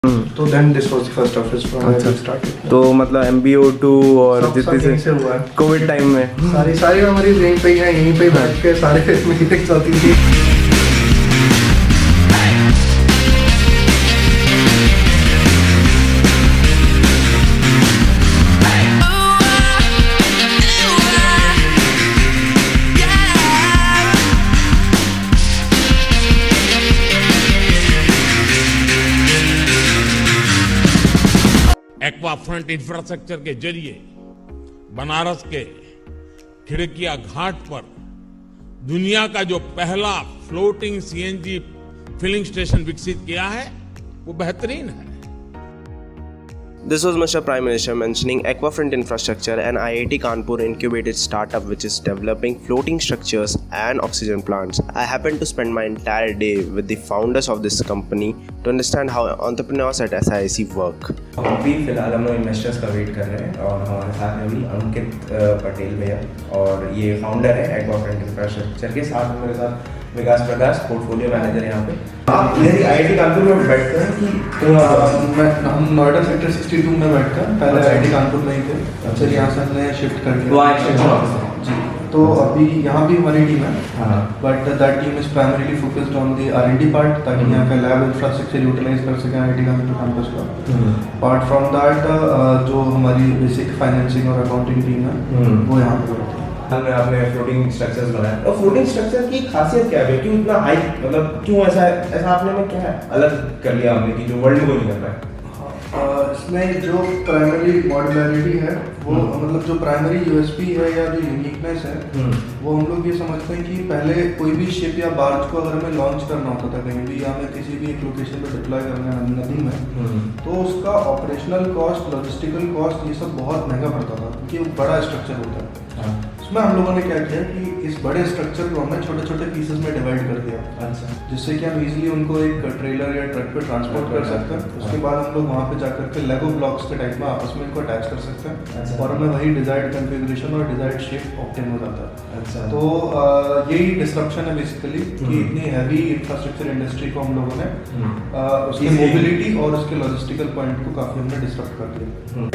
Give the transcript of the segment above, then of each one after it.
तो then this was the first office from where we started. तो मतलब MBO2 और जितने से हुआ है कोविड टाइम में सारी मेमोरीज यहीं पे ही हैं, यहीं पे ही बैठ के सारे मीटिंग्स होती थी। एक्वाफ्रंट इंफ्रास्ट्रक्चर के जरिए बनारस के खिड़किया घाट पर दुनिया का जो पहला फ्लोटिंग CNG फिलिंग स्टेशन विकसित किया है वो बेहतरीन है। This was Mr. Prime Minister mentioning Aquafront Infrastructure, an IIT Kanpur incubated startup which is developing floating structures and oxygen plants. I happened to spend my entire day with the founders of this company to understand how entrepreneurs at SIIC work. अभी फिलहाल हम लोग investors का wait कर रहे हैं और हमारे साथ हैं अभी अंकित पटेल भैया और ये फाउंडर है एक्वाफ्रंट इंफ्रास्ट्रक्चर के। साथ में मेरे साथ विकास प्रकाश पोर्टफोलियो मैनेजर यहाँ पे। आप मेरी IIT कानपुर में बैठते हैं कि हम नोएडा सेक्टर 62 में बैठते हैं, पहले IIT कानपुर में ही थे, फिर यहाँ से हमने शिफ्ट कर दिया जी। तो अभी यहाँ भी हमारी टीम है, but that team is primarily focused on the R&D part, ताकि यहाँ का लैब इंफ्रास्ट्रक्चर यूटिलाइज कर सकें IIT कानपुर कैंपस का। अपार्ट फ्रॉम दैट जो हमारी बेसिक फाइनेंसिंग और अकाउंटिंग टीम है वो यहाँ पे बैठती है। में आपने फ्लोटिंग स्ट्रक्चर्स बनाए और फ्लोटिंग स्ट्रक्चर की खासियत क्या है, क्यों इतना हाई, मतलब क्यों ऐसा आपने में क्या है अलग कर लिया आपने कि जो वर्ल्ड को नहीं कर पाए? इसमें जो प्राइमरी मॉड्यूलरिटी है वो मतलब जो प्राइमरी USP है या जो यूनिकनेस है वो हम लोग ये समझते हैं कि पहले कोई भी शिप या बार्ज को अगर हमें लॉन्च करना होता था कहीं भी या हमें किसी भी एक लोकेशन पे डिप्लॉय करना है नदी में, तो उसका ऑपरेशनल कॉस्ट, लॉजिस्टिकल कॉस्ट, ये सब बहुत महंगा पड़ता था क्योंकि वो बड़ा स्ट्रक्चर होता है। उसमें हम लोगों ने क्या किया कि इस बड़े स्ट्रक्चर को हमने छोटे छोटे पीसेस में डिवाइड कर दिया, अच्छा, जिससे कि हम इजीली उनको एक ट्रेलर या ट्रक पे ट्रांसपोर्ट कर सकते हैं। उसके बाद हम लोग वहाँ पे जाकर के लेगो ब्लॉक्स के टाइप में आपस में इनको अटैच कर सकते हैं और हमें वही डिजायर्ड कॉन्फ़िगरेशन और डिजायर्ड शेप ऑब्टेन हो जाता है। अच्छा, तो यही डिस्ट्रप्शन है बेसिकली कि इतनी हैवी इंफ्रास्ट्रक्चर इंडस्ट्री को हम लोगों ने उसकी मोबिलिटी और उसके लॉजिस्टिकल पॉइंट को काफी हमने डिस्टर्ब कर दिया।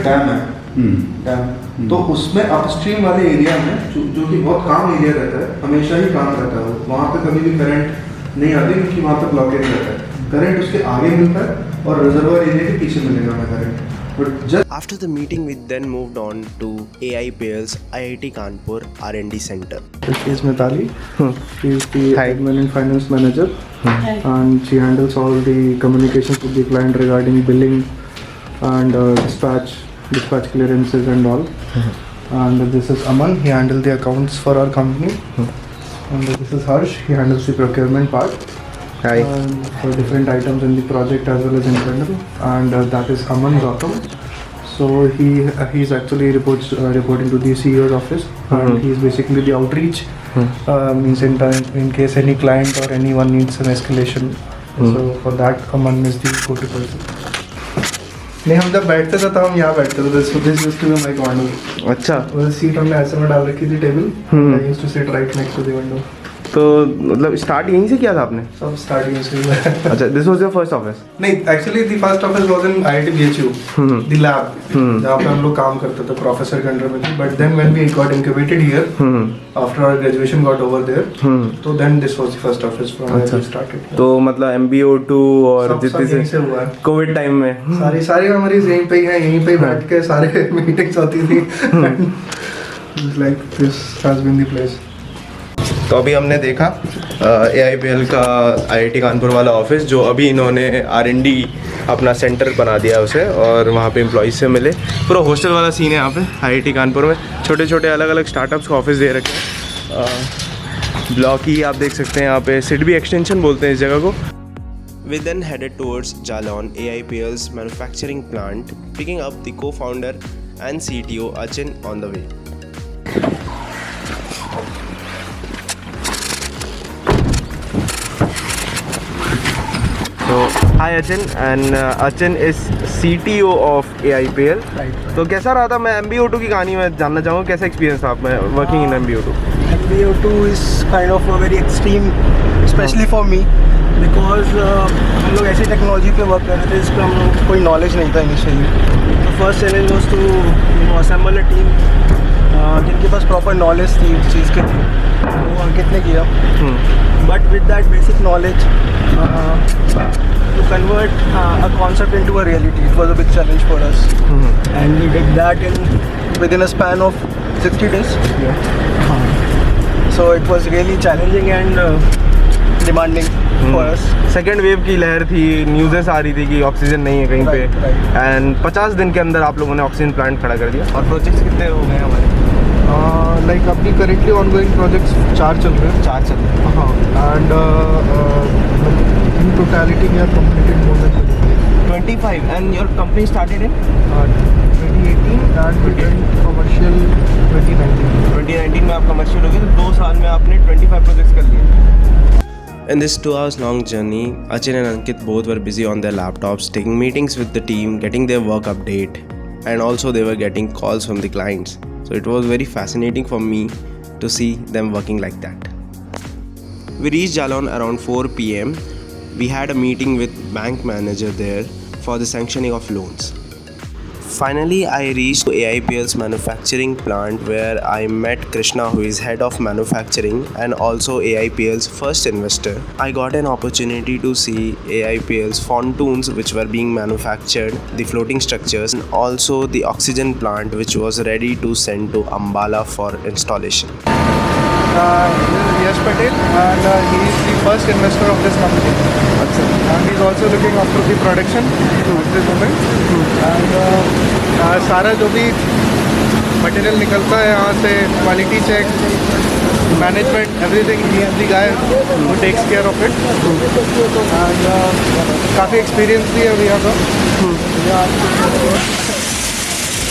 डैम है, डैम, तो उसमें अपस्ट्रीम वाले एरिया में जो कि बहुत काम एरिया रहता है, हमेशा ही काम रहता है, वहाँ पे कभी भी करंट नहीं आती क्योंकि वहाँ पे ब्लॉकेज रहता है। करंट उसके आगे मिलता है और रिजर्वर एरिया के पीछे मिलेगा हमें current. After the meeting, we then moved on to AIPL's IIT Kanpur R&D Center. She is Mithali. She is the admin and finance manager, and she handles all the communications with the client regarding billing and dispatch clearances and all. And this is Aman. He handles the accounts for our company. And this is Harsh. He handles the procurement part. Hi. For different items in the project as well as internal. And that is Aman Gautam. So he's actually reporting to the CEO's office, and he's basically the outreach. Means in case any client or anyone needs an escalation. So for that, Aman is the go-to person. नहीं, हम जब बैठते थे तब हम यहाँ बैठते थे, this used to be my corner. अच्छा, वो सीट हमने ऐसे में डाल रखी थी table, I used to sit right next to the window. तो मतलब स्टार्ट यहीं से किया था आपने? सब स्टार्टिंग से हुआ है। अच्छा, this was your first office? नहीं, actually the first office was in IIT BHU, the lab, जहाँ पे हम लोग काम करते थे प्रोफेसर के अंडर में। But then when we got incubated here after our graduation got over there, तो then this was the first office from where we started. तो मतलब MBO2 और जितने से हुआ है कोविड टाइम में सारी मेमोरीज यहीं पे ही हैं, यहीं पे ही बैठ के सारे मीटिंग्स होती थी। Like this has been the place. तो अभी हमने देखा AIPL का IIT कानपुर वाला ऑफिस, जो अभी इन्होंने R&D अपना सेंटर बना दिया उसे, और वहाँ पे एम्प्लॉइज से मिले। पूरा हॉस्टल वाला सीन है यहाँ पे IIT कानपुर में। छोटे छोटे अलग अलग स्टार्टअप्स को ऑफिस दे रखे हैं। ब्लॉक ही आप देख सकते हैं यहाँ पे, सिडबी एक्सटेंशन बोलते हैं इस जगह को। We then headed towards Jalon, AIPL's manufacturing plant, picking up the co-founder and CTO Achin on the way. So, hi Achin, and Achin is CTO of AIPL. Right. तो कैसा रहा था, मैं MBO2 की कहानी में जानना चाहूँगा, कैसा एक्सपीरियंस था आपका working in MBO2? MBO2 is kind of a very extreme, especially for me, because हम लोग ऐसी टेक्नोलॉजी पे वर्क कर रहे थे जिस पर हम लोग को कोई नॉलेज नहीं था इनिशियली. तो first challenge was to assemble a team जिनके पास प्रॉपर नॉलेज थी इस चीज़ के. वो अंकित ने किया. But with that basic knowledge to convert a concept into a reality, it was a big challenge for us. And we did that within a span of 60 days. So it was really challenging and demanding for us. Second wave की लहर थी, न्यूज़ेस आ रही थी कि oxygen नहीं है कहीं Right, पे. एंड 50 दिन के अंदर आप लोगों ने ऑक्सीजन प्लांट खड़ा कर दिया. और प्रोजेक्ट्स कितने हो गए हमारे? लाइक अभी करेंटली ऑनगोइंग प्रोजेक्ट्स 4 चल रहे हैं. 4 चल रहे हैं. हाँ. And in totality we are completed more than 25 and your company started in 2018 and we went commercial 2019. 2019 में आप कमर्शियल हो गए, तो 2 साल में आपने 25 प्रोजेक्ट्स कर लिए. In this 2 hours long journey, Achin and Ankit both were busy on their laptops, taking meetings with the team, getting their work update, and also they were getting calls from the clients. So it was very fascinating for me to see them working like that. We reached Jalon around 4 p.m. We had a meeting with bank manager there for the sanctioning of loans. Finally, I reached AIPL's manufacturing plant where I met Krishna, who is head of manufacturing and also AIPL's first investor. I got an opportunity to see AIPL's pontoons which were being manufactured, the floating structures, and also the oxygen plant which was ready to send to Ambala for installation. Yash Patel and he is the first investor of this company. And he is also looking after the production at this moment. And सारा जो भी material निकलता है यहाँ से, quality check, management, everything, he is the guy who takes care of it. And काफ़ी experience भी है भैया का.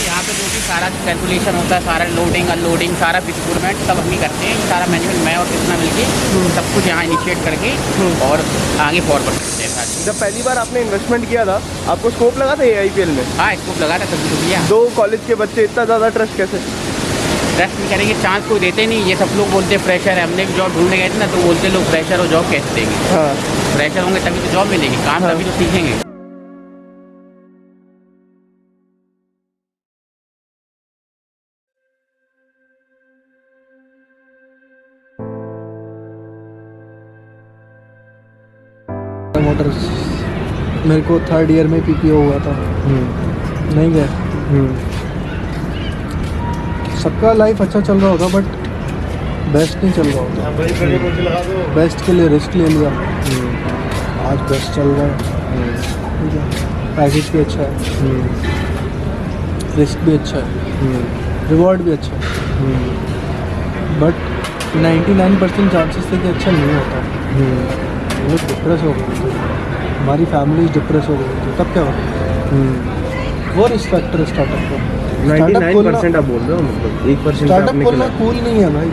यहाँ पे जो भी सारा कैलकुलेशन होता है, सारा लोडिंग अनलोडिंग, सारा प्रोक्योरमेंट सब हम ही करते हैं. सारा मैनेजमेंट मैं और कितना मिलके सब कुछ यहाँ इनिशिएट करके और आगे फॉरवर्ड करते हैं. जब पहली बार आपने इन्वेस्टमेंट किया था, आपको स्कोप लगा था AIPL में? हाँ, स्कोप लगा था सभी को दिया. 2 कॉलेज के बच्चे इतना ज़्यादा ट्रस्ट कैसे? ट्रस्ट नहीं करेंगे, चांस कोई देते नहीं. ये सब लोग बोलते हैं फ्रेशर है. हमने भी जॉब ढूंढने गए थे ना, तो बोलते लोग फ्रेशर हो जॉब कैसे देंगे. हाँ. फ्रेशर होंगे तभी तो जॉब मिलेगी, काम तभी तो सीखेंगे. मोटर्स मेरे को 3rd ईयर में PPO हुआ था. नहीं गए. सबका लाइफ अच्छा चल रहा होगा बट बेस्ट नहीं चल रहा होगा. बेस्ट के लिए रिस्क ले लिया. आज बेस्ट चल रहा है. ठीक है, पैकेज भी अच्छा है, रिस्क भी अच्छा है, रिवॉर्ड भी अच्छा है. बट 99% चांसेस थे कि अच्छा नहीं होता. हम लोग डिप्रेस हो गए थे, हमारी फैमिली डिप्रेस हो गई थी. तब क्या होता? वो रिस्क फैक्टर स्टार्टअप का. 99% आप बोल रहे हो, मतलब 1% स्टार्टअप खोलना कूल नहीं है भाई.